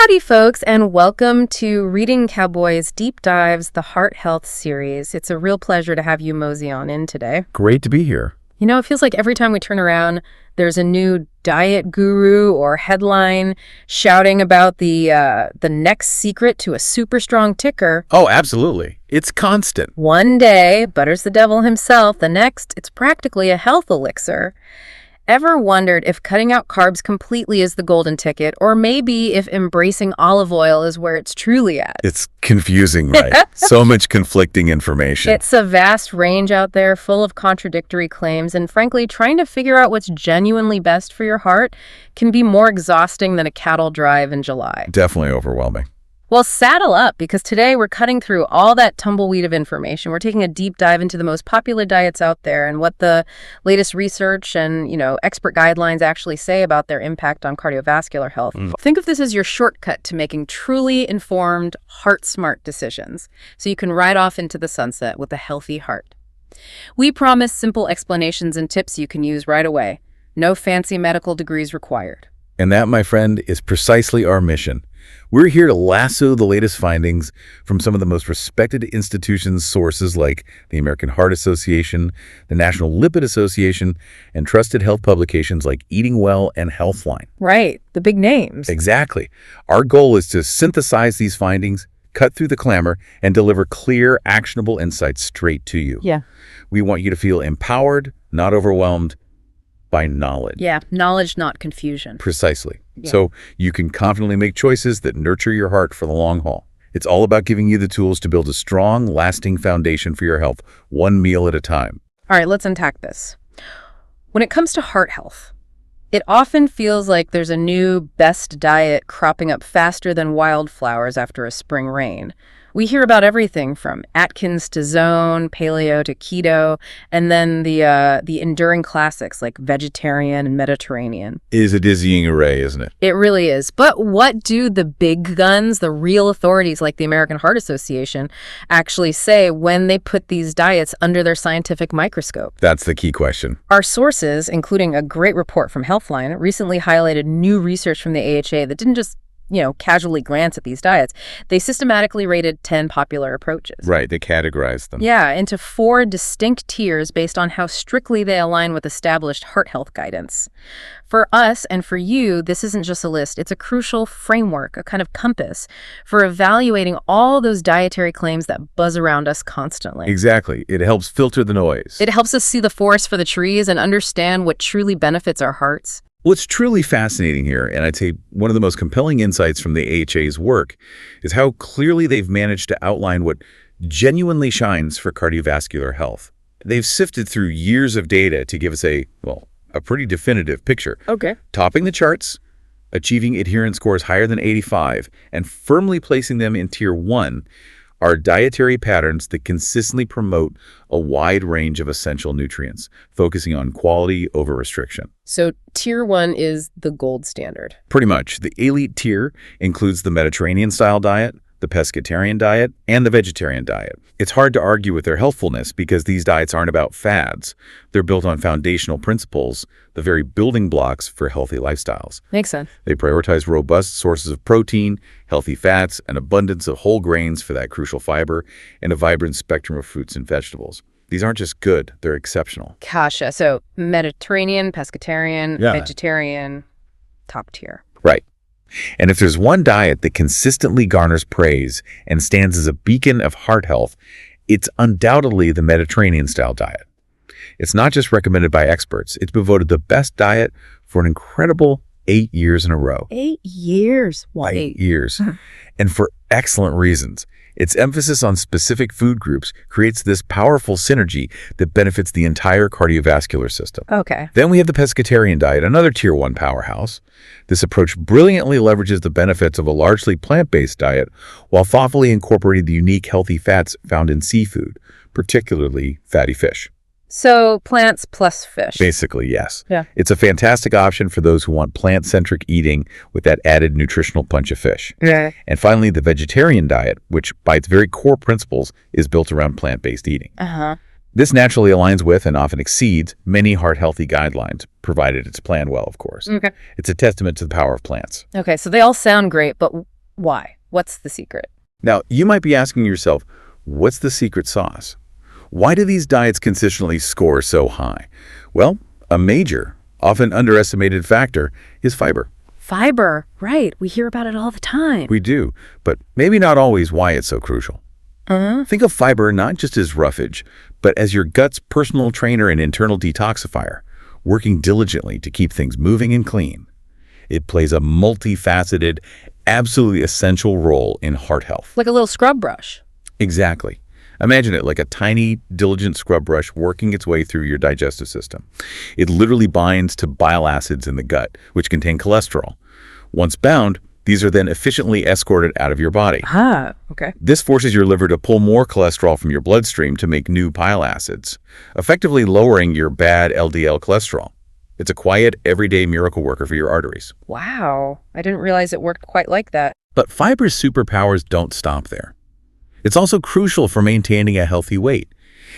Howdy, folks, and welcome to Reading Cowboys Deep Dives, the Heart Health series. It's a real pleasure to have you mosey on in today. Great to be here. You know, it feels like every time we turn around, there's a new diet guru or headline shouting about the next secret to a super strong ticker. Oh, absolutely. It's constant. One day, butter's the devil himself. The next, it's practically a health elixir. Ever wondered if cutting out carbs completely is the golden ticket, or maybe if embracing olive oil is where it's truly at? It's confusing, right? So much conflicting information. It's a vast range out there full of contradictory claims, and frankly, trying to figure out what's genuinely best for your heart can be more exhausting than a cattle drive in July. Definitely overwhelming. Well, saddle up, because today we're cutting through all that tumbleweed of information. We're taking a deep dive into the most popular diets out there and what the latest research and, expert guidelines actually say about their impact on cardiovascular health. Think of this as your shortcut to making truly informed, heart-smart decisions, so you can ride off into the sunset with a healthy heart. We promise simple explanations and tips you can use right away. No fancy medical degrees required. And that, my friend, is precisely our mission. We're here to lasso the latest findings from some of the most respected institutions, sources like the American Heart Association, the National Lipid Association, and trusted health publications like Eating Well and Healthline. Right, the big names. Exactly. Our goal is to synthesize these findings, cut through the clamor, and deliver clear, actionable insights straight to you. Yeah. We want you to feel empowered, not overwhelmed, by knowledge. Yeah, knowledge, not confusion. Precisely. Yeah. So you can confidently make choices that nurture your heart for the long haul. It's all about giving you the tools to build a strong, lasting foundation for your health, one meal at a time. All right, let's unpack this. When it comes to heart health, it often feels like there's a new best diet cropping up faster than wildflowers after a spring rain. We hear about everything from Atkins to Zone, Paleo to Keto, and then the enduring classics like vegetarian and Mediterranean. It is a dizzying array, isn't it? It really is. But what do the big guns, the real authorities like the American Heart Association, actually say when they put these diets under their scientific microscope? That's the key question. Our sources, including a great report from Healthline, recently highlighted new research from the AHA that didn't just casually glance at these diets. They systematically rated 10 popular approaches. Right, they categorized them. Yeah, into 4 distinct tiers based on how strictly they align with established heart health guidance. For us and for you, this isn't just a list. It's a crucial framework, a kind of compass for evaluating all those dietary claims that buzz around us constantly. Exactly. It helps filter the noise. It helps us see the forest for the trees and understand what truly benefits our hearts. What's truly fascinating here, and I'd say one of the most compelling insights from the AHA's work, is how clearly they've managed to outline what genuinely shines for cardiovascular health. They've sifted through years of data to give us a pretty definitive picture. Okay. Topping the charts, achieving adherence scores higher than 85, and firmly placing them in Tier 1 are dietary patterns that consistently promote a wide range of essential nutrients, focusing on quality over restriction. So Tier 1 is the gold standard. Pretty much. The elite tier includes the Mediterranean-style diet, the pescatarian diet, and the vegetarian diet. It's hard to argue with their healthfulness because these diets aren't about fads. They're built on foundational principles, the very building blocks for healthy lifestyles. Makes sense. They prioritize robust sources of protein, healthy fats, an abundance of whole grains for that crucial fiber, and a vibrant spectrum of fruits and vegetables. These aren't just good, they're exceptional. Kasha. So Mediterranean, pescatarian, vegetarian, top tier. Right. And if there's one diet that consistently garners praise and stands as a beacon of heart health, it's undoubtedly the Mediterranean-style diet. It's not just recommended by experts. It's been voted the best diet for an incredible 8 years in a row. 8 years? Why? 8 years. And for excellent reasons. Its emphasis on specific food groups creates this powerful synergy that benefits the entire cardiovascular system. Okay. Then we have the pescatarian diet, another Tier 1 powerhouse. This approach brilliantly leverages the benefits of a largely plant-based diet while thoughtfully incorporating the unique healthy fats found in seafood, particularly fatty fish. So plants plus fish. Basically, yes. Yeah. It's a fantastic option for those who want plant-centric eating with that added nutritional punch of fish. Yeah. And finally, the vegetarian diet, which by its very core principles is built around plant-based eating. Uh-huh. This naturally aligns with and often exceeds many heart-healthy guidelines, provided it's planned well, of course. Okay. It's a testament to the power of plants. Okay, so they all sound great, but Why? What's the secret? Now, you might be asking yourself, what's the secret sauce? Why do these diets consistently score so high? Well, a major, often underestimated factor is fiber. Fiber, right. We hear about it all the time. We do, but maybe not always why it's so crucial. Think of fiber not just as roughage, but as your gut's personal trainer and internal detoxifier, working diligently to keep things moving and clean. It plays a multifaceted, absolutely essential role in heart health. Like a little scrub brush. Exactly. Imagine it like a tiny, diligent scrub brush working its way through your digestive system. It literally binds to bile acids in the gut, which contain cholesterol. Once bound, these are then efficiently escorted out of your body. Ah, okay. This forces your liver to pull more cholesterol from your bloodstream to make new bile acids, effectively lowering your bad LDL cholesterol. It's a quiet, everyday miracle worker for your arteries. Wow. I didn't realize it worked quite like that. But fiber's superpowers don't stop there. It's also crucial for maintaining a healthy weight.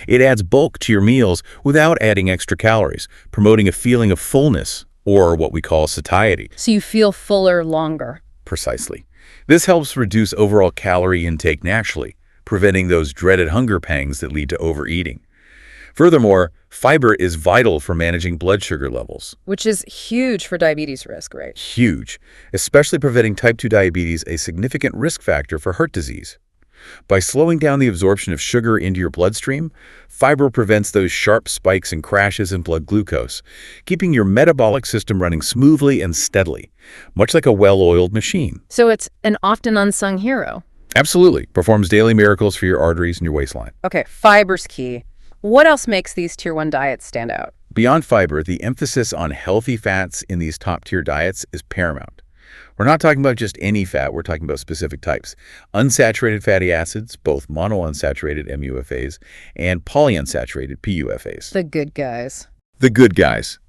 It adds bulk to your meals without adding extra calories, promoting a feeling of fullness, or what we call satiety. So you feel fuller longer. Precisely. This helps reduce overall calorie intake naturally, preventing those dreaded hunger pangs that lead to overeating. Furthermore, fiber is vital for managing blood sugar levels. Which is huge for diabetes risk, right? Huge, especially preventing type 2 diabetes, a significant risk factor for heart disease. By slowing down the absorption of sugar into your bloodstream, fiber prevents those sharp spikes and crashes in blood glucose, keeping your metabolic system running smoothly and steadily, much like a well-oiled machine. So it's an often unsung hero. Absolutely. Performs daily miracles for your arteries and your waistline. Okay, fiber's key. What else makes these tier 1 diets stand out? Beyond fiber, the emphasis on healthy fats in these top-tier diets is paramount. We're not talking about just any fat, we're talking about specific types. Unsaturated fatty acids, both monounsaturated MUFAs and polyunsaturated PUFAs. The good guys. The good guys.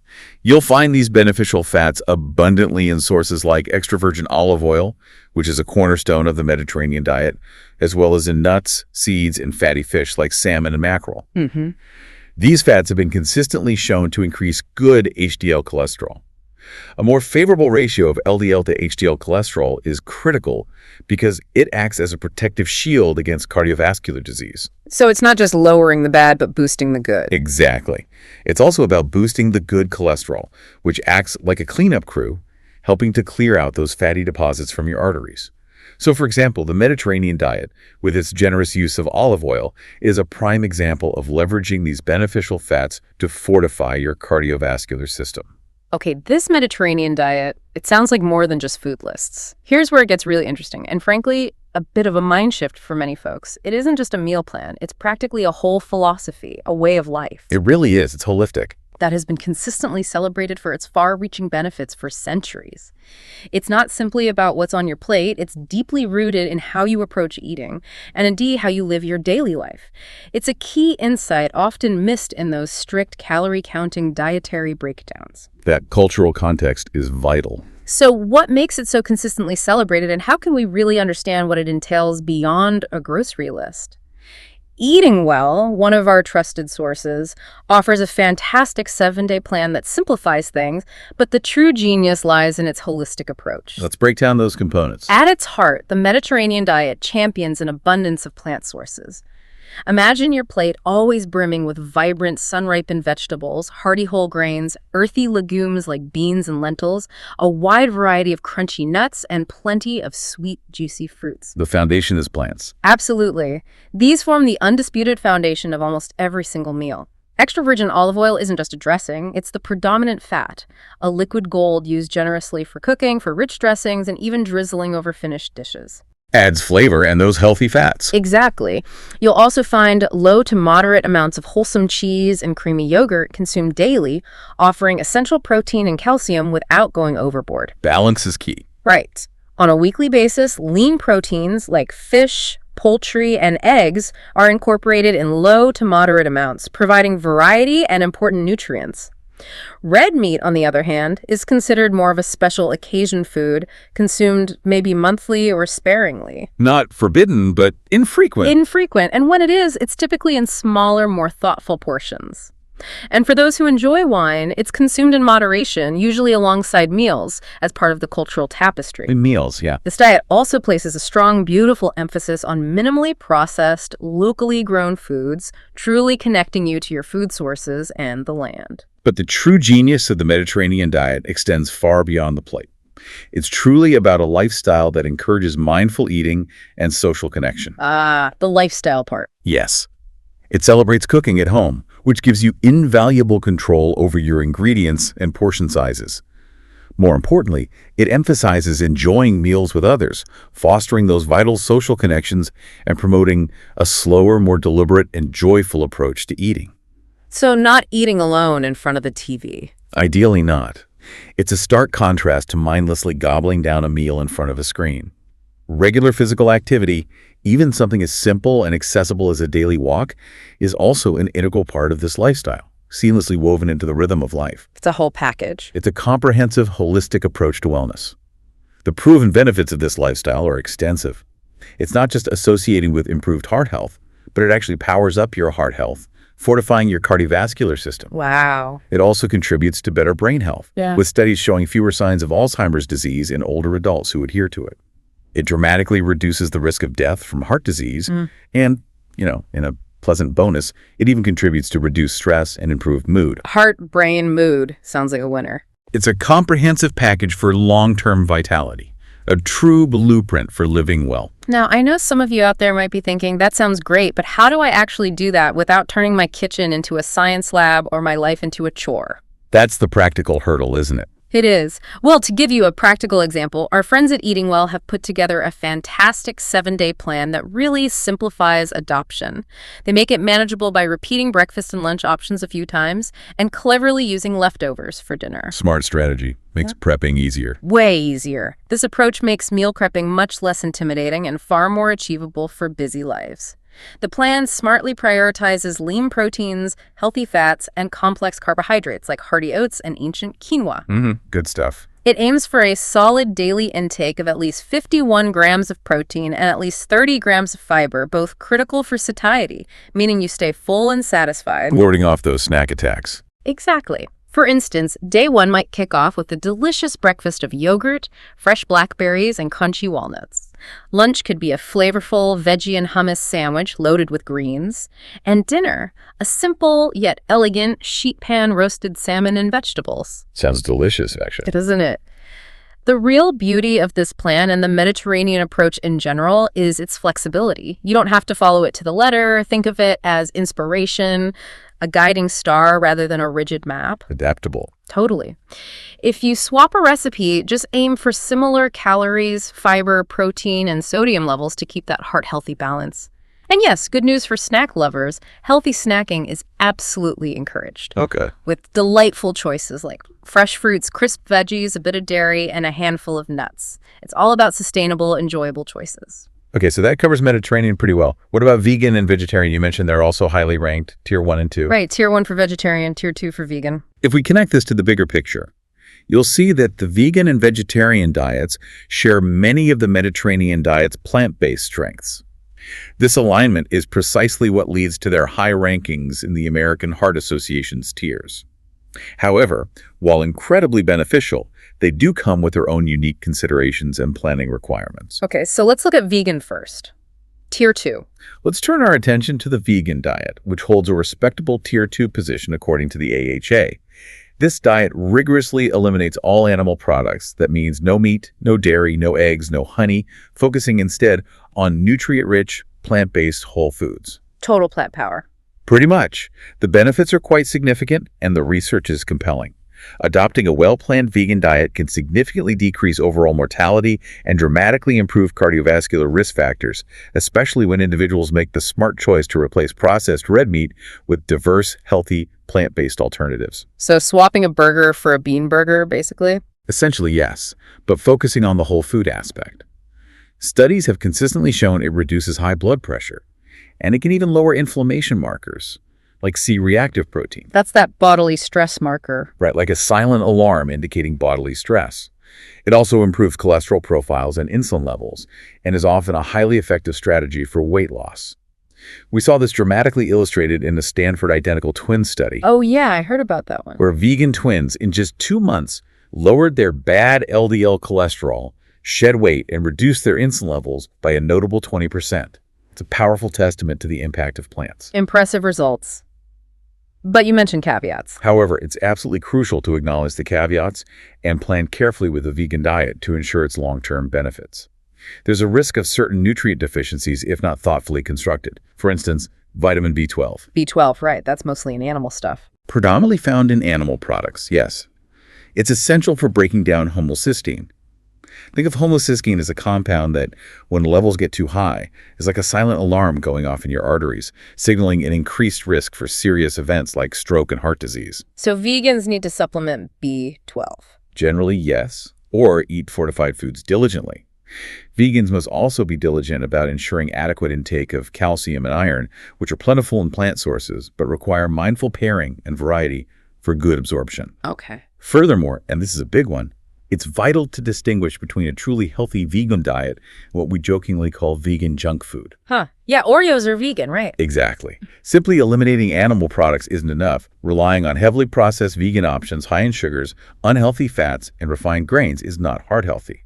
You'll find these beneficial fats abundantly in sources like extra virgin olive oil, which is a cornerstone of the Mediterranean diet, as well as in nuts, seeds, and fatty fish like salmon and mackerel. These fats have been consistently shown to increase good HDL cholesterol. A more favorable ratio of LDL to HDL cholesterol is critical because it acts as a protective shield against cardiovascular disease. So it's not just lowering the bad, but boosting the good. Exactly. It's also about boosting the good cholesterol, which acts like a cleanup crew, helping to clear out those fatty deposits from your arteries. So, for example, the Mediterranean diet, with its generous use of olive oil, is a prime example of leveraging these beneficial fats to fortify your cardiovascular system. Okay, this Mediterranean diet, it sounds like more than just food lists. Here's where it gets really interesting, and frankly, a bit of a mind shift for many folks. It isn't just a meal plan. It's practically a whole philosophy, a way of life. It really is. It's holistic. That has been consistently celebrated for its far-reaching benefits for centuries. It's not simply about what's on your plate, it's deeply rooted in how you approach eating, and indeed how you live your daily life. It's a key insight often missed in those strict calorie-counting dietary breakdowns. That cultural context is vital. So what makes it so consistently celebrated, and how can we really understand what it entails beyond a grocery list? Eating Well, one of our trusted sources, offers a fantastic 7-day plan that simplifies things, but the true genius lies in its holistic approach. Let's break down those components. At its heart, the Mediterranean diet champions an abundance of plant sources. Imagine your plate always brimming with vibrant, sun-ripened vegetables, hearty whole grains, earthy legumes like beans and lentils, a wide variety of crunchy nuts, and plenty of sweet, juicy fruits. The foundation is plants. Absolutely. These form the undisputed foundation of almost every single meal. Extra virgin olive oil isn't just a dressing, it's the predominant fat, a liquid gold used generously for cooking, for rich dressings, and even drizzling over finished dishes. Adds flavor and those healthy fats. Exactly. You'll also find low to moderate amounts of wholesome cheese and creamy yogurt consumed daily, offering essential protein and calcium without going overboard. Balance is key. Right. On a weekly basis, lean proteins like fish, poultry, and eggs are incorporated in low to moderate amounts, providing variety and important nutrients. Red meat, on the other hand, is considered more of a special occasion food, consumed maybe monthly or sparingly. Not forbidden, but infrequent. Infrequent, and when it is, it's typically in smaller, more thoughtful portions. And for those who enjoy wine, it's consumed in moderation, usually alongside meals, as part of the cultural tapestry. Meals, yeah. This diet also places a strong, beautiful emphasis on minimally processed, locally grown foods, truly connecting you to your food sources and the land. But the true genius of the Mediterranean diet extends far beyond the plate. It's truly about a lifestyle that encourages mindful eating and social connection. Ah, the lifestyle part. Yes. It celebrates cooking at home, which gives you invaluable control over your ingredients and portion sizes. More importantly, it emphasizes enjoying meals with others, fostering those vital social connections, and promoting a slower, more deliberate, and joyful approach to eating. So not eating alone in front of the TV. Ideally not. It's a stark contrast to mindlessly gobbling down a meal in front of a screen. Regular physical activity, even something as simple and accessible as a daily walk, is also an integral part of this lifestyle, seamlessly woven into the rhythm of life. It's a whole package. It's a comprehensive, holistic approach to wellness. The proven benefits of this lifestyle are extensive. It's not just associating with improved heart health, but it actually powers up your heart health, fortifying your cardiovascular system. Wow. It also contributes to better brain health, with studies showing fewer signs of Alzheimer's disease in older adults who adhere to it. It dramatically reduces the risk of death from heart disease, and, in a pleasant bonus, it even contributes to reduced stress and improved mood. Heart, brain, mood. Sounds like a winner. It's a comprehensive package for long-term vitality, a true blueprint for living well. Now, I know some of you out there might be thinking, that sounds great, but how do I actually do that without turning my kitchen into a science lab or my life into a chore? That's the practical hurdle, isn't it? It is. Well, to give you a practical example, our friends at Eating Well have put together a fantastic 7-day plan that really simplifies adoption. They make it manageable by repeating breakfast and lunch options a few times and cleverly using leftovers for dinner. Smart strategy. Makes prepping easier. Way easier. This approach makes meal prepping much less intimidating and far more achievable for busy lives. The plan smartly prioritizes lean proteins, healthy fats, and complex carbohydrates like hearty oats and ancient quinoa. Good stuff. It aims for a solid daily intake of at least 51 grams of protein and at least 30 grams of fiber, both critical for satiety, meaning you stay full and satisfied. Warding off those snack attacks. Exactly. For instance, day 1 might kick off with a delicious breakfast of yogurt, fresh blackberries, and crunchy walnuts. Lunch could be a flavorful veggie and hummus sandwich loaded with greens. And dinner, a simple yet elegant sheet pan roasted salmon and vegetables. Sounds delicious, actually. Doesn't it? The real beauty of this plan and the Mediterranean approach in general is its flexibility. You don't have to follow it to the letter. Think of it as inspiration, a guiding star rather than a rigid map. Adaptable. Totally. If you swap a recipe, just aim for similar calories, fiber, protein, and sodium levels to keep that heart-healthy balance. And yes, good news for snack lovers, healthy snacking is absolutely encouraged. Okay. With delightful choices like fresh fruits, crisp veggies, a bit of dairy, and a handful of nuts. It's all about sustainable, enjoyable choices. Okay, so that covers Mediterranean pretty well. What about vegan and vegetarian? You mentioned they're also highly ranked, tier 1 and 2. Right, tier 1 for vegetarian, tier 2 for vegan. If we connect this to the bigger picture, you'll see that the vegan and vegetarian diets share many of the Mediterranean diet's plant-based strengths. This alignment is precisely what leads to their high rankings in the American Heart Association's tiers. However, while incredibly beneficial, they do come with their own unique considerations and planning requirements. Okay, so let's look at vegan first. Tier 2. Let's turn our attention to the vegan diet, which holds a respectable Tier 2 position according to the AHA. This diet rigorously eliminates all animal products. That means no meat, no dairy, no eggs, no honey, focusing instead on nutrient-rich, plant-based whole foods. Total plant power. Pretty much. The benefits are quite significant, and the research is compelling. Adopting a well-planned vegan diet can significantly decrease overall mortality and dramatically improve cardiovascular risk factors, especially when individuals make the smart choice to replace processed red meat with diverse, healthy, plant-based alternatives. So swapping a burger for a bean burger, basically? Essentially, yes, but focusing on the whole food aspect. Studies have consistently shown it reduces high blood pressure, and it can even lower inflammation markers, like C-reactive protein. That's that bodily stress marker. Right, like a silent alarm indicating bodily stress. It also improves cholesterol profiles and insulin levels, and is often a highly effective strategy for weight loss. We saw this dramatically illustrated in the Stanford identical twins study, Oh, yeah, I heard about that one. where vegan twins in just 2 months lowered their bad LDL cholesterol, shed weight, and reduced their insulin levels by a notable 20%. It's a powerful testament to the impact of plants. Impressive results. But you mentioned caveats. However, it's absolutely crucial to acknowledge the caveats and plan carefully with a vegan diet to ensure its long-term benefits. There's a risk of certain nutrient deficiencies if not thoughtfully constructed. For instance, vitamin B12. B12, right. That's mostly in animal stuff. Predominantly found in animal products, yes. It's essential for breaking down homocysteine. Think of homocysteine as a compound that, when levels get too high, is like a silent alarm going off in your arteries, signaling an increased risk for serious events like stroke and heart disease. So vegans need to supplement B12. Generally, yes, or eat fortified foods diligently. Vegans must also be diligent about ensuring adequate intake of calcium and iron, which are plentiful in plant sources, but require mindful pairing and variety for good absorption. Okay. Furthermore, and this is a big one, it's vital to distinguish between a truly healthy vegan diet and what we jokingly call vegan junk food. Huh. Yeah, Oreos are vegan, right? Exactly. Simply eliminating animal products isn't enough. Relying on heavily processed vegan options high in sugars, unhealthy fats, and refined grains is not heart healthy.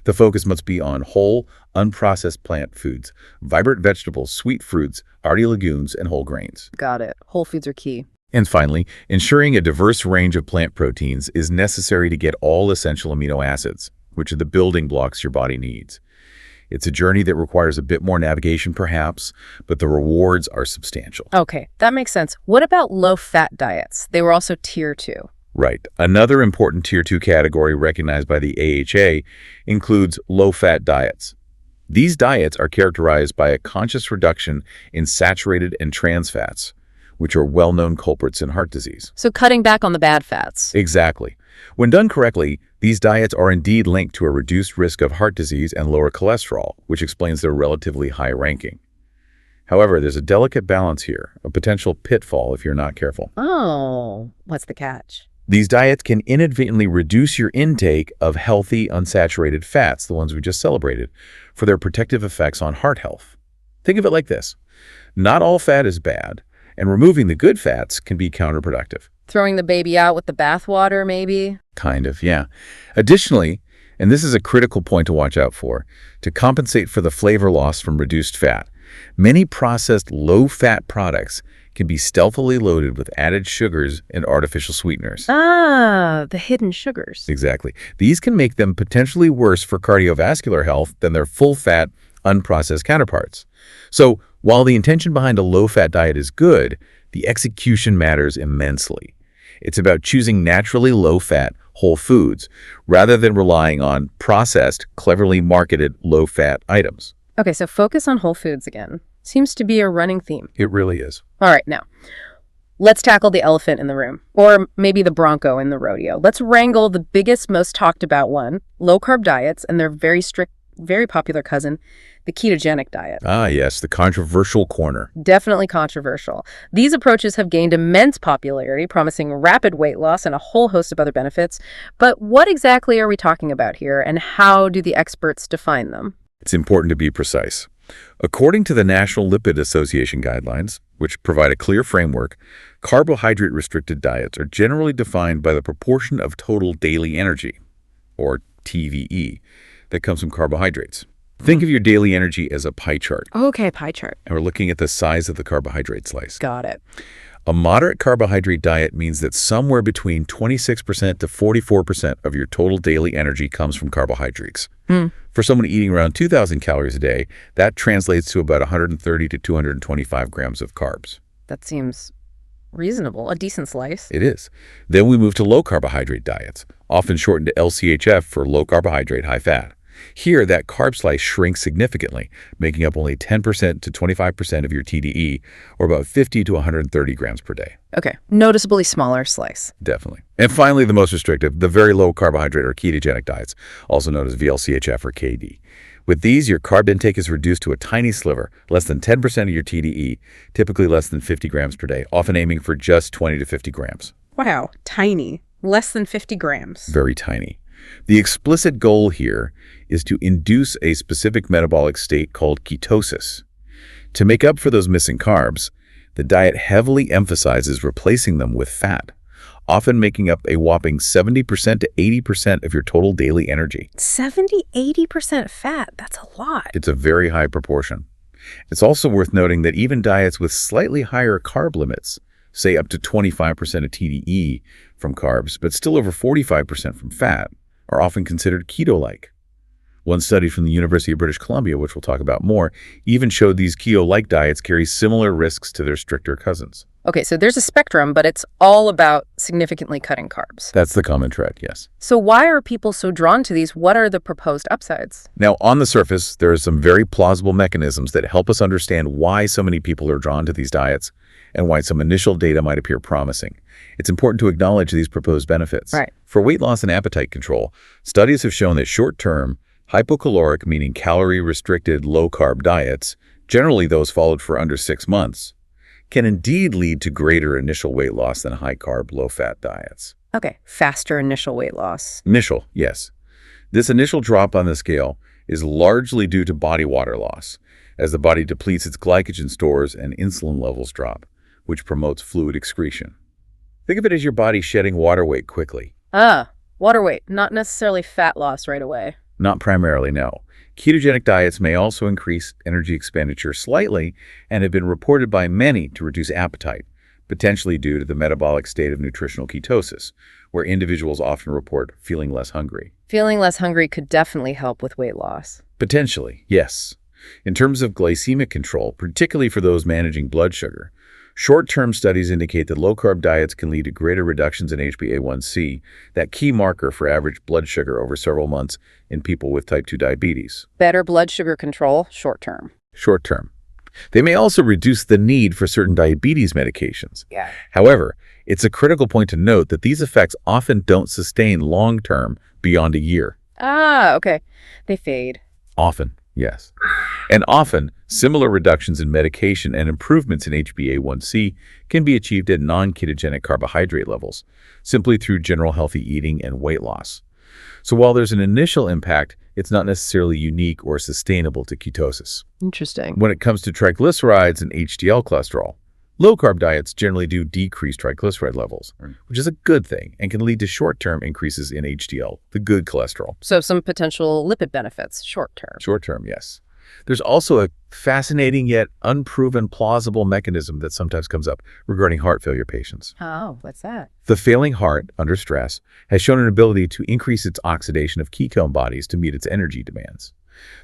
The focus must be on whole, unprocessed plant foods, vibrant vegetables, sweet fruits, hearty legumes, and whole grains. Got it. Whole foods are key. And finally, ensuring a diverse range of plant proteins is necessary to get all essential amino acids, which are the building blocks your body needs. It's a journey that requires a bit more navigation, perhaps, but the rewards are substantial. Okay, that makes sense. What about low-fat diets? They were also tier 2. Right. Another important tier 2 category recognized by the AHA includes low-fat diets. These diets are characterized by a conscious reduction in saturated and trans fats, which are well-known culprits in heart disease. So cutting back on the bad fats. Exactly. When done correctly, these diets are indeed linked to a reduced risk of heart disease and lower cholesterol, which explains their relatively high ranking. However, there's a delicate balance here, a potential pitfall if you're not careful. Oh, what's the catch? These diets can inadvertently reduce your intake of healthy, unsaturated fats, the ones we just celebrated, for their protective effects on heart health. Think of it like this. Not all fat is bad, and removing the good fats can be counterproductive. Throwing the baby out with the bathwater, maybe? Kind of, yeah. Additionally, and this is a critical point to watch out for, to compensate for the flavor loss from reduced fat, many processed low-fat products can be stealthily loaded with added sugars and artificial sweeteners. Ah, the hidden sugars. Exactly. These can make them potentially worse for cardiovascular health than their full-fat, unprocessed counterparts. So, while the intention behind a low-fat diet is good, the execution matters immensely. It's about choosing naturally low-fat, whole foods, rather than relying on processed, cleverly marketed low-fat items. Okay, so focus on whole foods again. Seems to be a running theme. It really is. All right, now, let's tackle the elephant in the room, or maybe the bronco in the rodeo. Let's wrangle the biggest, most talked about one, low-carb diets, and their very strict, very popular cousin, the ketogenic diet. Ah, yes, the controversial corner. Definitely controversial. These approaches have gained immense popularity, promising rapid weight loss and a whole host of other benefits. But what exactly are we talking about here, and how do the experts define them? It's important to be precise. According to the National Lipid Association guidelines, which provide a clear framework, carbohydrate-restricted diets are generally defined by the proportion of total daily energy, or TVE, that comes from carbohydrates. Think of your daily energy as a pie chart. Okay, pie chart. And we're looking at the size of the carbohydrate slice. Got it. A moderate carbohydrate diet means that somewhere between 26% to 44% of your total daily energy comes from carbohydrates. For someone eating around 2,000 calories a day, that translates to about 130 to 225 grams of carbs. That seems reasonable, a decent slice. It is. Then we move to low carbohydrate diets, often shortened to LCHF for low carbohydrate, high fat. Here, that carb slice shrinks significantly, making up only 10% to 25% of your TDE, or about 50 to 130 grams per day. Okay, noticeably smaller slice. Definitely. And finally, the most restrictive, the very low carbohydrate or ketogenic diets, also known as VLCHF or KD. With these, your carb intake is reduced to a tiny sliver, less than 10% of your TDE, typically less than 50 grams per day, often aiming for just 20 to 50 grams. Wow, tiny. Less than 50 grams. Very tiny. The explicit goal here is to induce a specific metabolic state called ketosis. To make up for those missing carbs, the diet heavily emphasizes replacing them with fat, often making up a whopping 70% to 80% of your total daily energy. 70–80% fat, that's a lot. It's a very high proportion. It's also worth noting that even diets with slightly higher carb limits, say up to 25% of TDE from carbs, but still over 45% from fat, are often considered keto-like. One study from the University of British Columbia, which we'll talk about more, even showed these keto-like diets carry similar risks to their stricter cousins. Okay, so there's a spectrum, but it's all about significantly cutting carbs. That's the common thread, yes. So why are people so drawn to these? What are the proposed upsides? Now, on the surface, there are some very plausible mechanisms that help us understand why so many people are drawn to these diets and why some initial data might appear promising. It's important to acknowledge these proposed benefits. Right. For weight loss and appetite control, studies have shown that short-term, hypocaloric, meaning calorie-restricted, low-carb diets, generally those followed for under 6 months, can indeed lead to greater initial weight loss than high-carb, low-fat diets. Okay, faster initial weight loss. Initial, yes. This initial drop on the scale is largely due to body water loss, as the body depletes its glycogen stores and insulin levels drop, which promotes fluid excretion. Think of it as your body shedding water weight quickly. Water weight, not necessarily fat loss right away. Not primarily, no. Ketogenic diets may also increase energy expenditure slightly and have been reported by many to reduce appetite, potentially due to the metabolic state of nutritional ketosis, where individuals often report feeling less hungry. Feeling less hungry could definitely help with weight loss. Potentially, yes. In terms of glycemic control, particularly for those managing blood sugar, short-term studies indicate that low-carb diets can lead to greater reductions in HbA1c, that key marker for average blood sugar over several months in people with type 2 diabetes. Better blood sugar control, short-term. Short-term. They may also reduce the need for certain diabetes medications. Yeah. However, it's a critical point to note that these effects often don't sustain long-term beyond a year. Okay. They fade. Often, yes. And often, similar reductions in medication and improvements in HbA1c can be achieved at non-ketogenic carbohydrate levels, simply through general healthy eating and weight loss. So while there's an initial impact, it's not necessarily unique or sustainable to ketosis. Interesting. When it comes to triglycerides and HDL cholesterol, low-carb diets generally do decrease triglyceride levels, which is a good thing and can lead to short-term increases in HDL, the good cholesterol. So some potential lipid benefits, short-term. Short-term, yes. There's also a fascinating yet unproven plausible mechanism that sometimes comes up regarding heart failure patients. Oh, what's that? The failing heart under stress has shown an ability to increase its oxidation of ketone bodies to meet its energy demands.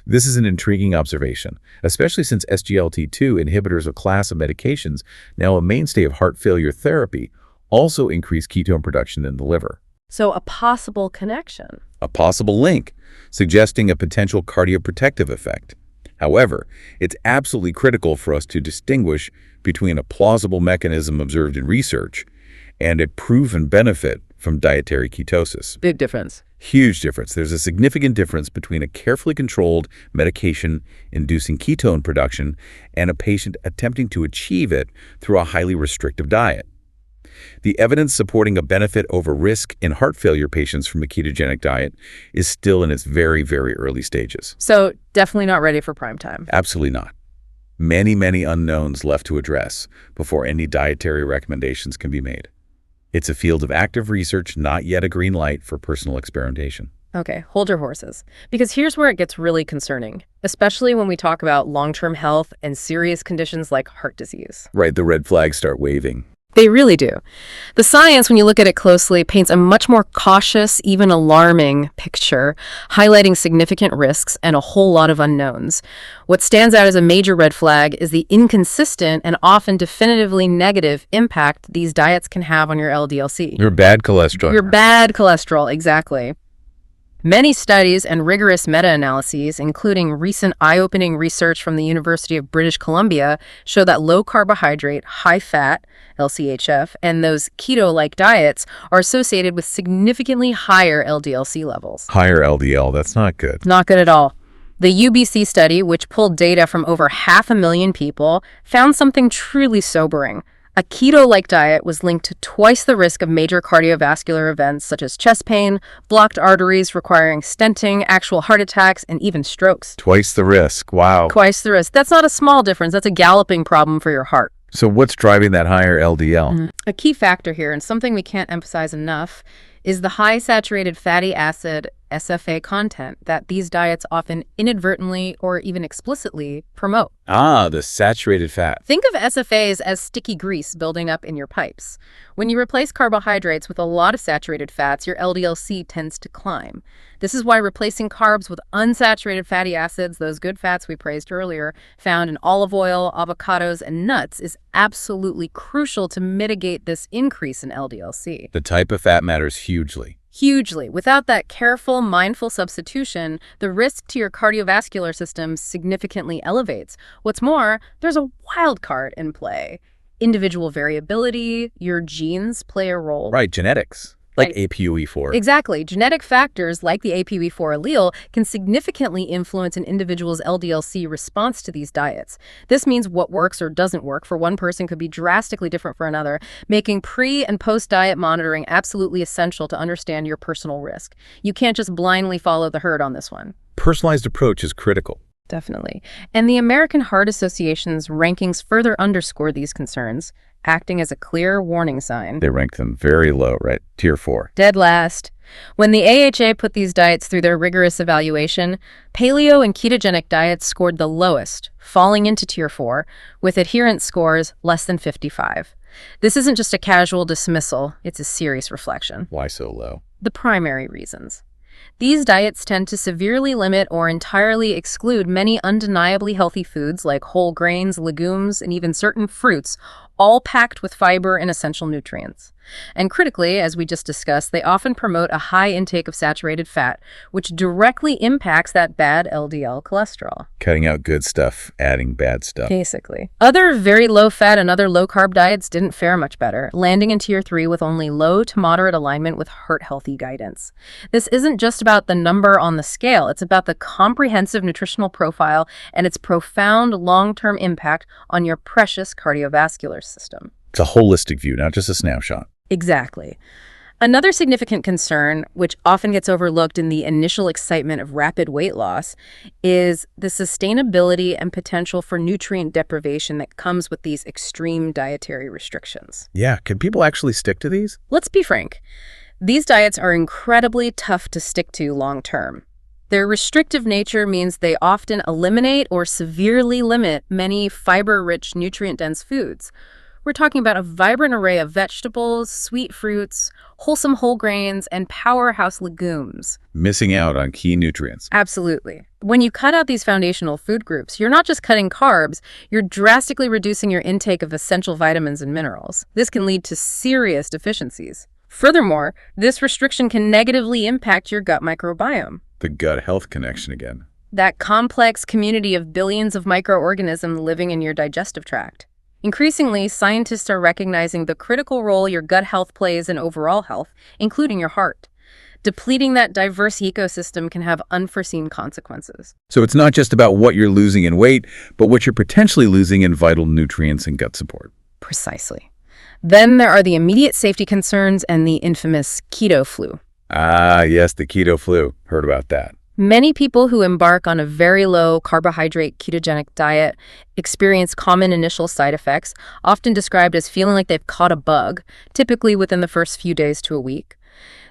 This is an intriguing observation, especially since SGLT2 inhibitors, a class of medications now a mainstay of heart failure therapy, also increase ketone production in the liver. So a possible connection. A possible link, suggesting a potential cardioprotective effect. However, it's absolutely critical for us to distinguish between a plausible mechanism observed in research and a proven benefit from dietary ketosis. Big difference. Huge difference. There's a significant difference between a carefully controlled medication inducing ketone production and a patient attempting to achieve it through a highly restrictive diet. The evidence supporting a benefit over risk in heart failure patients from a ketogenic diet is still in its very, very early stages. So definitely not ready for prime time. Absolutely not. Many, many unknowns left to address before any dietary recommendations can be made. It's a field of active research, not yet a green light for personal experimentation. Okay, hold your horses. Because here's where it gets really concerning, especially when we talk about long-term health and serious conditions like heart disease. Right, the red flags start waving. They really do. The science, when you look at it closely, paints a much more cautious, even alarming picture, highlighting significant risks and a whole lot of unknowns. What stands out as a major red flag is the inconsistent and often definitively negative impact these diets can have on your LDL-C. Your bad cholesterol. Your bad cholesterol, exactly. Many studies and rigorous meta-analyses, including recent eye-opening research from the University of British Columbia, show that low-carbohydrate, high-fat, LCHF, and those keto-like diets are associated with significantly higher LDL-C levels. Higher LDL, that's not good. Not good at all. The UBC study, which pulled data from over 500,000 people, found something truly sobering. A keto-like diet was linked to twice the risk of major cardiovascular events such as chest pain, blocked arteries requiring stenting, actual heart attacks, and even strokes. Twice the risk. Wow. Twice the risk. That's not a small difference. That's a galloping problem for your heart. So what's driving that higher LDL? A key factor here, and something we can't emphasize enough, is the high saturated fatty acid SFA content that these diets often inadvertently or even explicitly promote. Ah, the saturated fat. Think of SFAs as sticky grease building up in your pipes. When you replace carbohydrates with a lot of saturated fats, your LDL-C tends to climb. This is why replacing carbs with unsaturated fatty acids, those good fats we praised earlier, found in olive oil, avocados, and nuts, is absolutely crucial to mitigate this increase in LDL-C. The type of fat matters hugely. Hugely. Without that careful, mindful substitution, the risk to your cardiovascular system significantly elevates. What's more, there's a wild card in play. Individual variability, your genes play a role. Right, genetics. Like APOE4. Exactly. Genetic factors like the APOE4 allele can significantly influence an individual's LDL-C response to these diets. This means what works or doesn't work for one person could be drastically different for another, making pre- and post-diet monitoring absolutely essential to understand your personal risk. You can't just blindly follow the herd on this one. Personalized approach is critical. Definitely. And the American Heart Association's rankings further underscore these concerns, acting as a clear warning sign. They ranked them very low, right? Tier 4. Dead last. When the AHA put these diets through their rigorous evaluation, paleo and ketogenic diets scored the lowest, falling into Tier 4, with adherence scores less than 55. This isn't just a casual dismissal, it's a serious reflection. Why so low? The primary reasons. These diets tend to severely limit or entirely exclude many undeniably healthy foods like whole grains, legumes, and even certain fruits, all packed with fiber and essential nutrients. And critically, as we just discussed, they often promote a high intake of saturated fat, which directly impacts that bad LDL cholesterol. Cutting out good stuff, adding bad stuff. Basically. Other very low-fat and other low-carb diets didn't fare much better, landing in Tier 3 with only low to moderate alignment with heart-healthy guidance. This isn't just about the number on the scale, it's about the comprehensive nutritional profile and its profound long-term impact on your precious cardiovascular system. It's a holistic view, not just a snapshot. Exactly. Another significant concern, which often gets overlooked in the initial excitement of rapid weight loss, is the sustainability and potential for nutrient deprivation that comes with these extreme dietary restrictions. Yeah, can people actually stick to these? Let's be frank. These diets are incredibly tough to stick to long term. Their restrictive nature means they often eliminate or severely limit many fiber-rich, nutrient-dense foods. We're talking about a vibrant array of vegetables, sweet fruits, wholesome whole grains, and powerhouse legumes. Missing out on key nutrients. Absolutely. When you cut out these foundational food groups, you're not just cutting carbs, you're drastically reducing your intake of essential vitamins and minerals. This can lead to serious deficiencies. Furthermore, this restriction can negatively impact your gut microbiome. The gut health connection again. That complex community of billions of microorganisms living in your digestive tract. Increasingly, scientists are recognizing the critical role your gut health plays in overall health, including your heart. Depleting that diverse ecosystem can have unforeseen consequences. So it's not just about what you're losing in weight, but what you're potentially losing in vital nutrients and gut support. Precisely. Then there are the immediate safety concerns and the infamous keto flu. Ah, yes, the keto flu. Heard about that. Many people who embark on a very low carbohydrate ketogenic diet experience common initial side effects, often described as feeling like they've caught a bug, typically within the first few days to a week.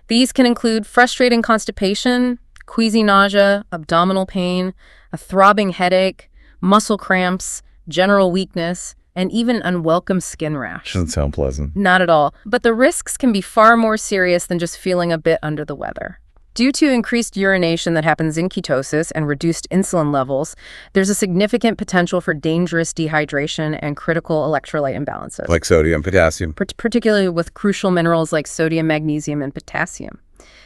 These can include frustrating constipation, queasy nausea, abdominal pain, a throbbing headache, muscle cramps, general weakness, and even unwelcome skin rash. Doesn't sound pleasant. Not at all. But the risks can be far more serious than just feeling a bit under the weather. Due to increased urination that happens in ketosis and reduced insulin levels, there's a significant potential for dangerous dehydration and critical electrolyte imbalances. Like sodium, potassium. Particularly with crucial minerals like sodium, magnesium, and potassium.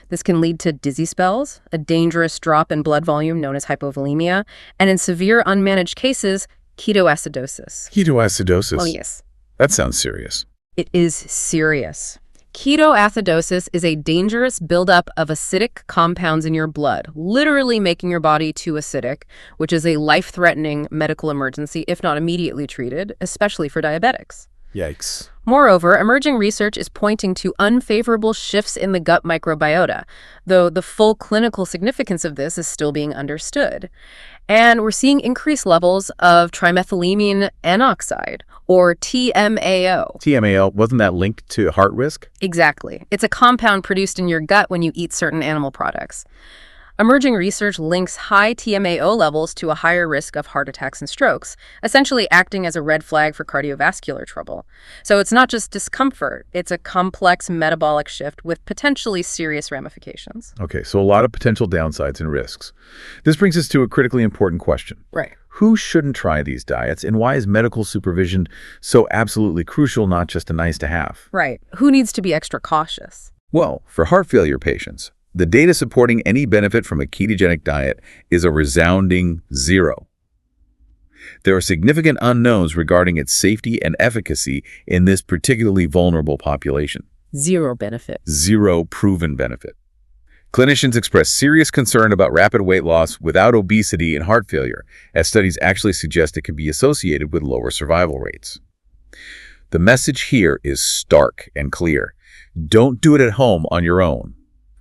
This can lead to dizzy spells, a dangerous drop in blood volume known as hypovolemia, and in severe unmanaged cases, ketoacidosis. Ketoacidosis? Oh, yes. That sounds serious. It is serious. Ketoacidosis is a dangerous buildup of acidic compounds in your blood, literally making your body too acidic, which is a life-threatening medical emergency if not immediately treated, especially for diabetics. Yikes. Moreover, emerging research is pointing to unfavorable shifts in the gut microbiota, though the full clinical significance of this is still being understood. And we're seeing increased levels of trimethylamine N-oxide, or TMAO. TMAO, wasn't that linked to heart risk? Exactly. It's a compound produced in your gut when you eat certain animal products. Emerging research links high TMAO levels to a higher risk of heart attacks and strokes, essentially acting as a red flag for cardiovascular trouble. So it's not just discomfort, it's a complex metabolic shift with potentially serious ramifications. Okay, so a lot of potential downsides and risks. This brings us to a critically important question. Right. Who shouldn't try these diets, and why is medical supervision so absolutely crucial, not just a nice to have? Right. Who needs to be extra cautious? Well, for heart failure patients, the data supporting any benefit from a ketogenic diet is a resounding 0. There are significant unknowns regarding its safety and efficacy in this particularly vulnerable population. 0 benefit. 0 proven benefit. Clinicians express serious concern about rapid weight loss without obesity and heart failure, as studies actually suggest it can be associated with lower survival rates. The message here is stark and clear. Don't do it at home on your own.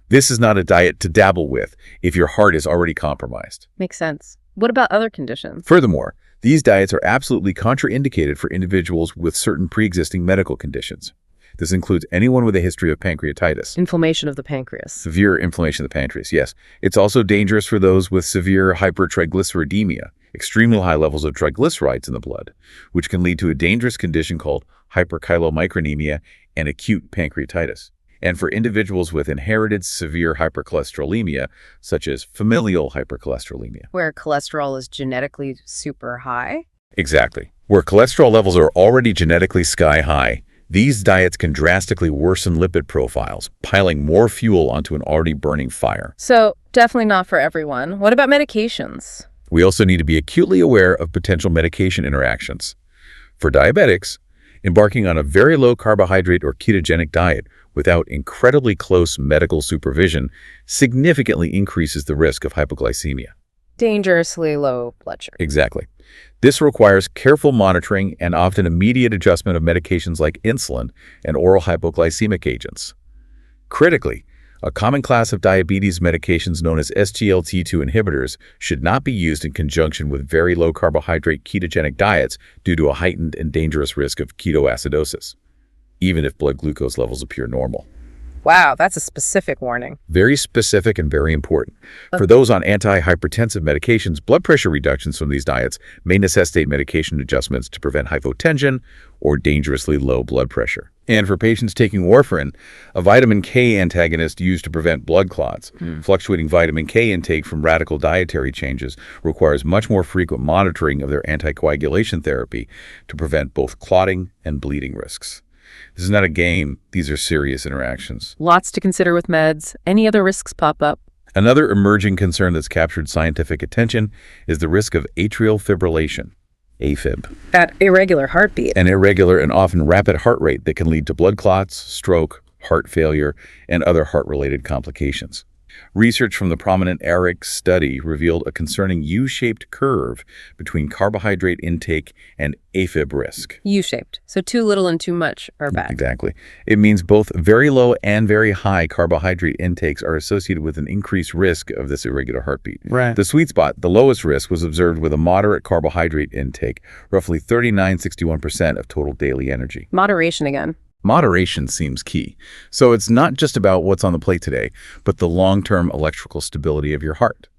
This is not a diet to dabble with if your heart is already compromised. Makes sense. What about other conditions? Furthermore, these diets are absolutely contraindicated for individuals with certain pre-existing medical conditions. This includes anyone with a history of pancreatitis. Inflammation of the pancreas. Severe inflammation of the pancreas, yes. It's also dangerous for those with severe hypertriglyceridemia, extremely high levels of triglycerides in the blood, which can lead to a dangerous condition called hyperchylomicronemia and acute pancreatitis. And for individuals with inherited severe hypercholesterolemia, such as familial hypercholesterolemia. Where cholesterol is genetically super high? Exactly. Where cholesterol levels are already genetically sky high, these diets can drastically worsen lipid profiles, piling more fuel onto an already burning fire. So, definitely not for everyone. What about medications? We also need to be acutely aware of potential medication interactions. For diabetics, embarking on a very low carbohydrate or ketogenic diet without incredibly close medical supervision significantly increases the risk of hypoglycemia. Dangerously low blood sugar. Exactly. This requires careful monitoring and often immediate adjustment of medications like insulin and oral hypoglycemic agents. Critically, a common class of diabetes medications known as SGLT2 inhibitors should not be used in conjunction with very low carbohydrate ketogenic diets due to a heightened and dangerous risk of ketoacidosis, even if blood glucose levels appear normal. Wow, that's a specific warning. Very specific and very important. For those on antihypertensive medications, blood pressure reductions from these diets may necessitate medication adjustments to prevent hypotension or dangerously low blood pressure. And for patients taking warfarin, a vitamin K antagonist used to prevent blood clots. Fluctuating vitamin K intake from radical dietary changes requires much more frequent monitoring of their anticoagulation therapy to prevent both clotting and bleeding risks. This is not a game. These are serious interactions. Lots to consider with meds. Any other risks pop up? Another emerging concern that's captured scientific attention is the risk of atrial fibrillation, AFib. That irregular heartbeat. An irregular and often rapid heart rate that can lead to blood clots, stroke, heart failure, and other heart-related complications. Research from the prominent ERIC study revealed a concerning U-shaped curve between carbohydrate intake and AFib risk. U-shaped. So too little and too much are bad. Exactly. It means both very low and very high carbohydrate intakes are associated with an increased risk of this irregular heartbeat. Right. The sweet spot, the lowest risk, was observed with a moderate carbohydrate intake, roughly 39–61% of total daily energy. Moderation again. Moderation seems key. So it's not just about what's on the plate today, but the long-term electrical stability of your heart.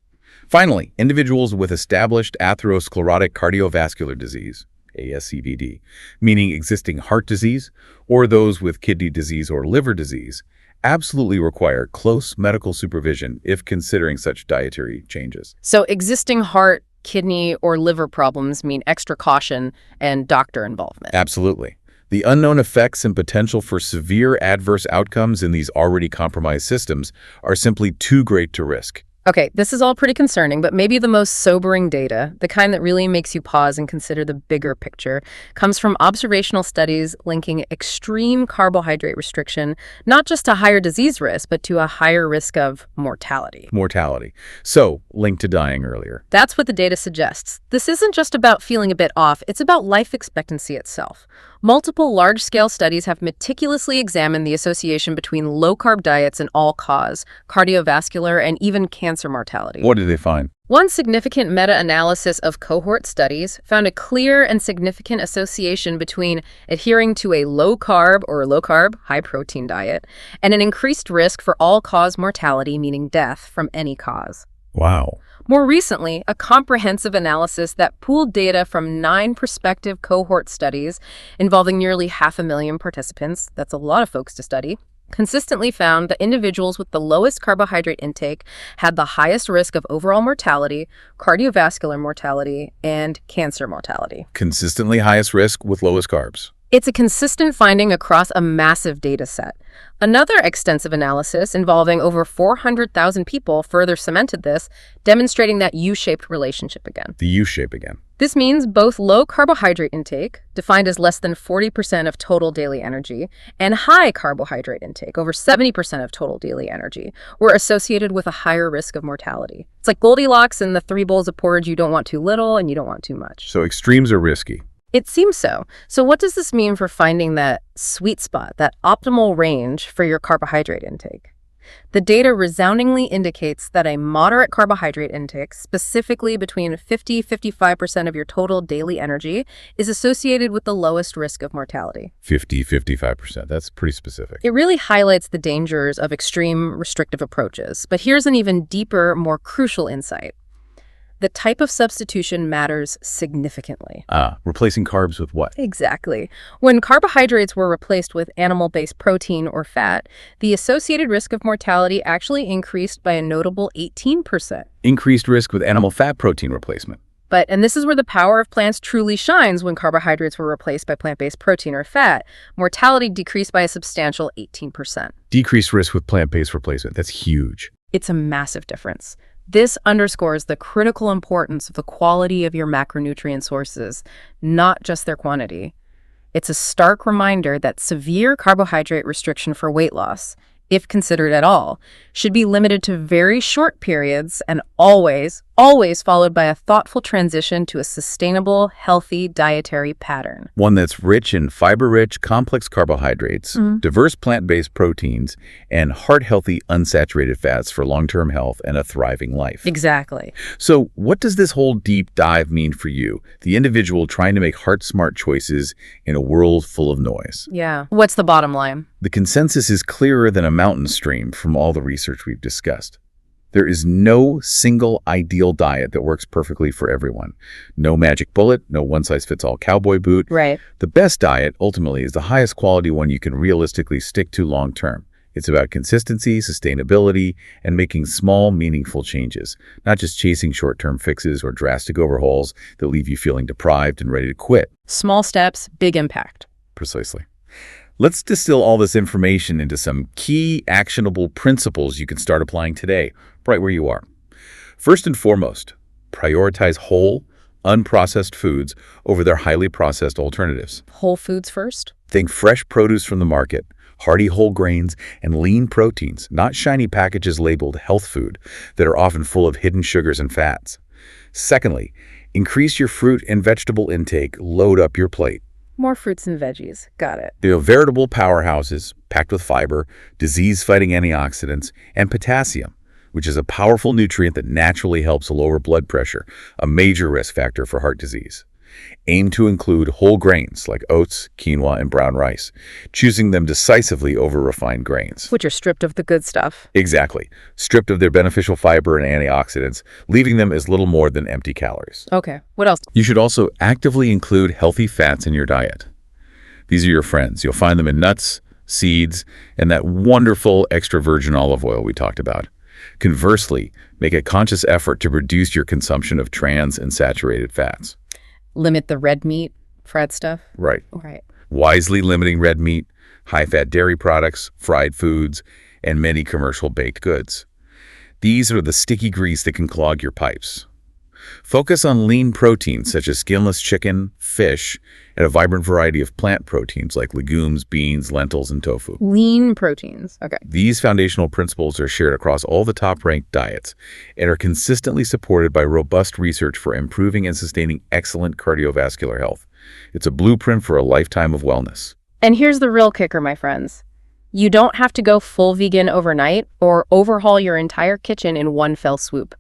Finally, individuals with established atherosclerotic cardiovascular disease, ASCVD, meaning existing heart disease, or those with kidney disease or liver disease, absolutely require close medical supervision if considering such dietary changes. So existing heart, kidney, or liver problems mean extra caution and doctor involvement. Absolutely. The unknown effects and potential for severe adverse outcomes in these already compromised systems are simply too great to risk. Okay, this is all pretty concerning, but maybe the most sobering data, the kind that really makes you pause and consider the bigger picture, comes from observational studies linking extreme carbohydrate restriction not just to higher disease risk, but to a higher risk of mortality. Mortality. So, linked to dying earlier. That's what the data suggests. This isn't just about feeling a bit off, it's about life expectancy itself. Multiple large-scale studies have meticulously examined the association between low-carb diets and all-cause, cardiovascular, and even cancer mortality. What did they find? One significant meta-analysis of cohort studies found a clear and significant association between adhering to a low-carb, high-protein diet and an increased risk for all-cause mortality, meaning death from any cause. Wow. More recently, a comprehensive analysis that pooled data from 9 prospective cohort studies involving nearly 500,000 participants, that's a lot of folks to study, consistently found that individuals with the lowest carbohydrate intake had the highest risk of overall mortality, cardiovascular mortality, and cancer mortality. Consistently highest risk with lowest carbs. It's a consistent finding across a massive data set. Another extensive analysis involving over 400,000 people further cemented this, demonstrating that U-shaped relationship again. The U-shape again. This means both low carbohydrate intake, defined as less than 40% of total daily energy, and high carbohydrate intake, over 70% of total daily energy, were associated with a higher risk of mortality. It's like Goldilocks and the 3 bowls of porridge: you don't want too little and you don't want too much. So extremes are risky. It seems so. So what does this mean for finding that sweet spot, that optimal range for your carbohydrate intake? The data resoundingly indicates that a moderate carbohydrate intake, specifically between 50-55% of your total daily energy, is associated with the lowest risk of mortality. 50-55%. That's pretty specific. It really highlights the dangers of extreme restrictive approaches. But here's an even deeper, more crucial insight. The type of substitution matters significantly. Replacing carbs with what? Exactly. When carbohydrates were replaced with animal-based protein or fat, the associated risk of mortality actually increased by a notable 18%. Increased risk with animal fat protein replacement. And this is where the power of plants truly shines. When carbohydrates were replaced by plant-based protein or fat, mortality decreased by a substantial 18%. Decreased risk with plant-based replacement. That's huge. It's a massive difference. This underscores the critical importance of the quality of your macronutrient sources, not just their quantity. It's a stark reminder that severe carbohydrate restriction for weight loss, if considered at all, should be limited to very short periods and always followed by a thoughtful transition to a sustainable, healthy dietary pattern. One that's rich in fiber-rich, complex carbohydrates, diverse plant-based proteins, and heart-healthy, unsaturated fats for long-term health and a thriving life. Exactly. So what does this whole deep dive mean for you, the individual trying to make heart-smart choices in a world full of noise? Yeah. What's the bottom line? The consensus is clearer than a mountain stream from all the research we've discussed. There is no single ideal diet that works perfectly for everyone. No magic bullet, no one-size-fits-all cowboy boot. Right. The best diet, ultimately, is the highest quality one you can realistically stick to long-term. It's about consistency, sustainability, and making small, meaningful changes, not just chasing short-term fixes or drastic overhauls that leave you feeling deprived and ready to quit. Small steps, big impact. Precisely. Let's distill all this information into some key actionable principles you can start applying today, right where you are. First and foremost, prioritize whole, unprocessed foods over their highly processed alternatives. Whole foods first? Think fresh produce from the market, hearty whole grains, and lean proteins, not shiny packages labeled health food that are often full of hidden sugars and fats. Secondly, increase your fruit and vegetable intake, load up your plate. More fruits and veggies. Got it. They are veritable powerhouses packed with fiber, disease-fighting antioxidants, and potassium, which is a powerful nutrient that naturally helps lower blood pressure, a major risk factor for heart disease. Aim to include whole grains like oats, quinoa, and brown rice, choosing them decisively over refined grains. Which are stripped of the good stuff. Exactly. Stripped of their beneficial fiber and antioxidants, leaving them as little more than empty calories. Okay, what else? You should also actively include healthy fats in your diet. These are your friends. You'll find them in nuts, seeds, and that wonderful extra virgin olive oil we talked about. Conversely, make a conscious effort to reduce your consumption of trans and saturated fats. Limit the red meat, fried stuff? Right. Right. Wisely limiting red meat, high-fat dairy products, fried foods, and many commercial baked goods. These are the sticky grease that can clog your pipes. Focus on lean proteins such as skinless chicken, fish, and a vibrant variety of plant proteins like legumes, beans, lentils, and tofu. Lean proteins. Okay. These foundational principles are shared across all the top-ranked diets and are consistently supported by robust research for improving and sustaining excellent cardiovascular health. It's a blueprint for a lifetime of wellness. And here's the real kicker, my friends. You don't have to go full vegan overnight or overhaul your entire kitchen in one fell swoop.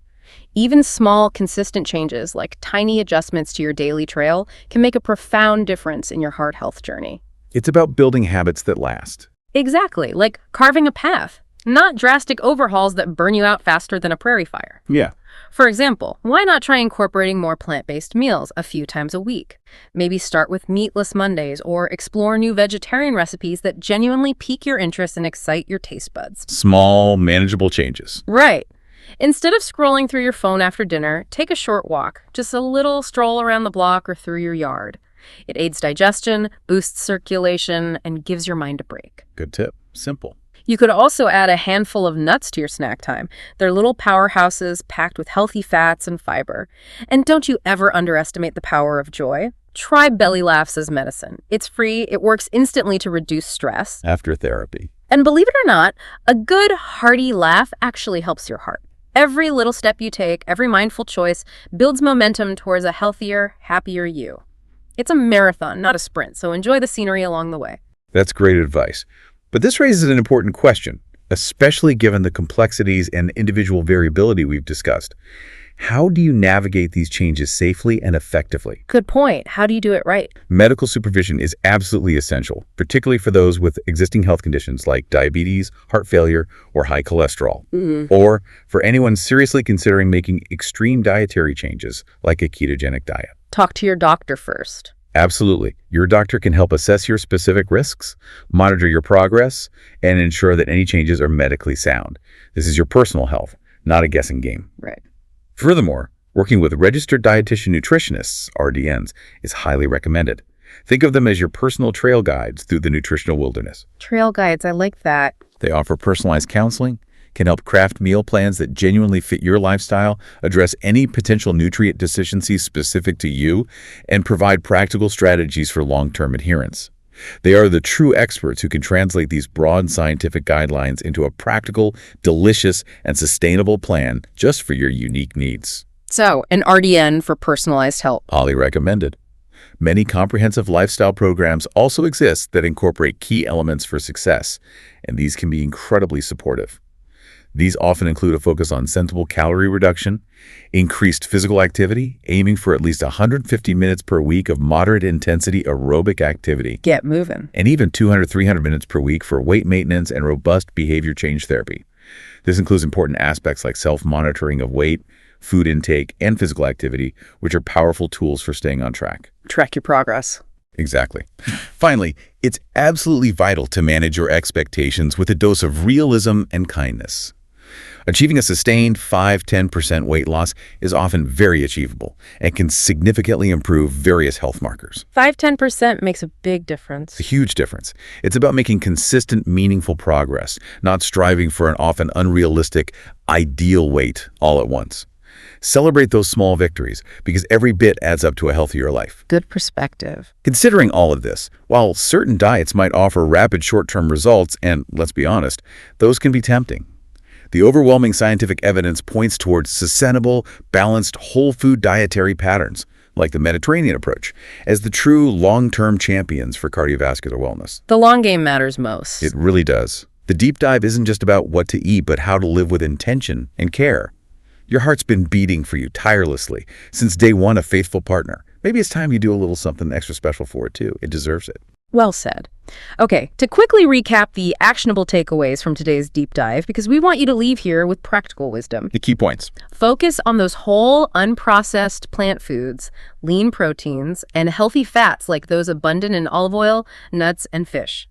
Even small, consistent changes, like tiny adjustments to your daily trail, can make a profound difference in your heart health journey. It's about building habits that last. Exactly, like carving a path, not drastic overhauls that burn you out faster than a prairie fire. Yeah. For example, why not try incorporating more plant-based meals a few times a week? Maybe start with meatless Mondays or explore new vegetarian recipes that genuinely pique your interest and excite your taste buds. Small, manageable changes. Right. Instead of scrolling through your phone after dinner, take a short walk, just a little stroll around the block or through your yard. It aids digestion, boosts circulation, and gives your mind a break. Good tip. Simple. You could also add a handful of nuts to your snack time. They're little powerhouses packed with healthy fats and fiber. And don't you ever underestimate the power of joy. Try belly laughs as medicine. It's free, it works instantly to reduce stress. After therapy. And believe it or not, a good, hearty laugh actually helps your heart. Every little step you take, every mindful choice, builds momentum towards a healthier, happier you. It's a marathon, not a sprint, so enjoy the scenery along the way. That's great advice. But this raises an important question, especially given the complexities and individual variability we've discussed. How do you navigate these changes safely and effectively? Good point. How do you do it right? Medical supervision is absolutely essential, particularly for those with existing health conditions like diabetes, heart failure, or high cholesterol. Or for anyone seriously considering making extreme dietary changes like a ketogenic diet. Talk to your doctor first. Absolutely. Your doctor can help assess your specific risks, monitor your progress, and ensure that any changes are medically sound. This is your personal health, not a guessing game. Right. Furthermore, working with registered dietitian nutritionists, RDNs, is highly recommended. Think of them as your personal trail guides through the nutritional wilderness. Trail guides, I like that. They offer personalized counseling, can help craft meal plans that genuinely fit your lifestyle, address any potential nutrient deficiencies specific to you, and provide practical strategies for long-term adherence. They are the true experts who can translate these broad scientific guidelines into a practical, delicious, and sustainable plan just for your unique needs. So, an RDN for personalized help. Highly recommended. Many comprehensive lifestyle programs also exist that incorporate key elements for success, and these can be incredibly supportive. These often include a focus on sensible calorie reduction, increased physical activity, aiming for at least 150 minutes per week of moderate intensity aerobic activity, Get moving. and even 200-300 minutes per week for weight maintenance and robust behavior change therapy. This includes important aspects like self-monitoring of weight, food intake, and physical activity, which are powerful tools for staying on track. Track your progress. Exactly. Finally, it's absolutely vital to manage your expectations with a dose of realism and kindness. Achieving a sustained 5–10% weight loss is often very achievable and can significantly improve various health markers. 5–10% makes a big difference. It's a huge difference. It's about making consistent, meaningful progress, not striving for an often unrealistic, ideal weight all at once. Celebrate those small victories because every bit adds up to a healthier life. Good perspective. Considering all of this, while certain diets might offer rapid short-term results, and let's be honest, those can be tempting, the overwhelming scientific evidence points towards sustainable, balanced, whole food dietary patterns, like the Mediterranean approach, as the true long-term champions for cardiovascular wellness. The long game matters most. It really does. The deep dive isn't just about what to eat, but how to live with intention and care. Your heart's been beating for you tirelessly since day one, a faithful partner. Maybe it's time you do a little something extra special for it, too. It deserves it. Well said. Okay, to quickly recap the actionable takeaways from today's deep dive, because we want you to leave here with practical wisdom. The key points. Focus on those whole, unprocessed plant foods, lean proteins, and healthy fats like those abundant in olive oil, nuts, and fish.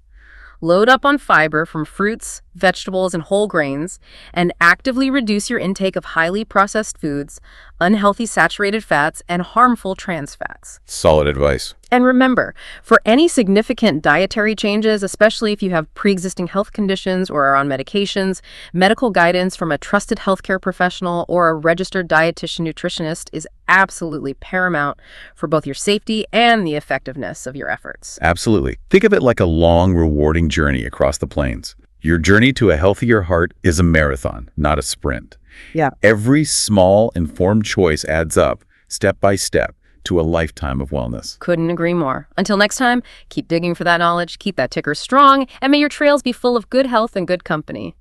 Load up on fiber from fruits, vegetables, and whole grains, and actively reduce your intake of highly processed foods, unhealthy saturated fats, and harmful trans fats. Solid advice. And remember, for any significant dietary changes, especially if you have pre-existing health conditions or are on medications, medical guidance from a trusted healthcare professional or a registered dietitian nutritionist is absolutely paramount for both your safety and the effectiveness of your efforts. Absolutely. Think of it like a long, rewarding journey across the plains. Your journey to a healthier heart is a marathon, not a sprint. Yeah. Every small, informed choice adds up, step by step, to a lifetime of wellness. Couldn't agree more. Until next time, keep digging for that knowledge, keep that ticker strong, and may your trails be full of good health and good company.